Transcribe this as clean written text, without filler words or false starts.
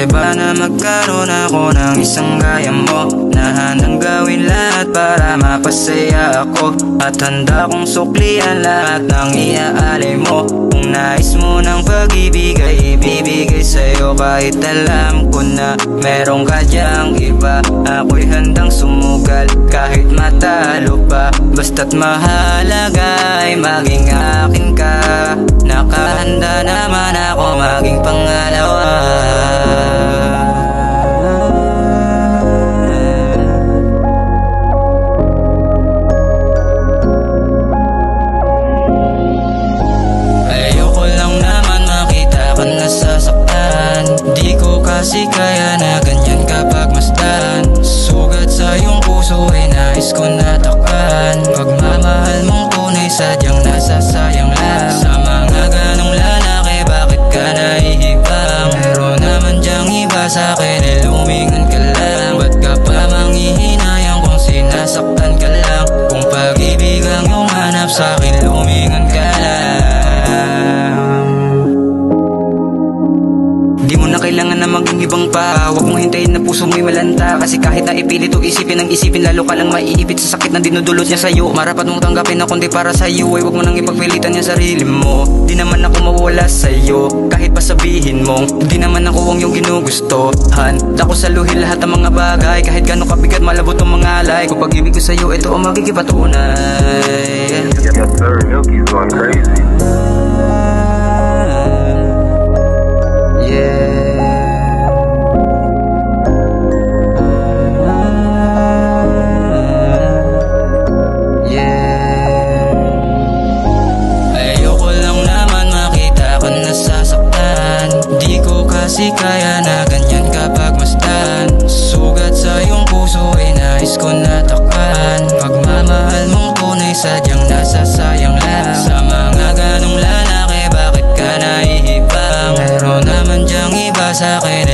Okay ba na magkaroon ako ng isang gaya mo, na handang gawin lahat para mapasaya ako, at handa kong suklian lahat ng iaalay mo. Kung nais mo ng pag-ibig ay ibibigay sa'yo, kahit alam ko na meron ka dyang iba. Ako'y handang sumugal kahit matalo pa, basta't mahalaga ay maging akin ka. Nakahanda naman ako maging pangalawa. Ayoko lang naman makita ka nasasaktan, di ko kasi kaya na ganyan ka pagmasdan. Sugat sa iyong puso ay nais ko natakpan. Pagmamahal mong tunay sadyang nasasayang lang. Sa mga ganong lalaki bakit ka nahihibang? Meron naman dyang iba sa'kin ay lumingon ka lang. Ba't ka pa manghihinayang kung sinasaktan ka lang? Kung pag-ibig ang iyong hanap sa'kin, lumingon ka lang. Di mo na kailangan na maging ibang pa. Huwag mong hintayin na puso mo'y malanta, kasi kahit na ipilit o isipin ang isipin, lalo ka lang maiipit sa sakit na dinudulot niya sa'yo. Marapat mong tanggapin na kundi para sa'yo, ay huwag mo nang ipagpilitan yung sarili mo. Di naman ako mawala sa'yo, kahit pa sabihin mong di naman ako ang iyong ginugustuhan. Dako sa luhil lahat ng mga bagay, kahit gano'ng kabigat malabot ang mga alay. Kung pag-ibig ko sa'yo, ito ang magigipatunay. Yes sir, Milky's going crazy. Ayoko lang naman makita ka nasasaktan, di ko kasi kaya na ganyan ka pagmasdan. Sugat sa iyong puso ay nais ko natakpan. Pagmamahal mong tunay sadyang nasasayang lang. Sa mga ganong lalaki bakit ka nahihibang? Meron naman dyang iba sa'kin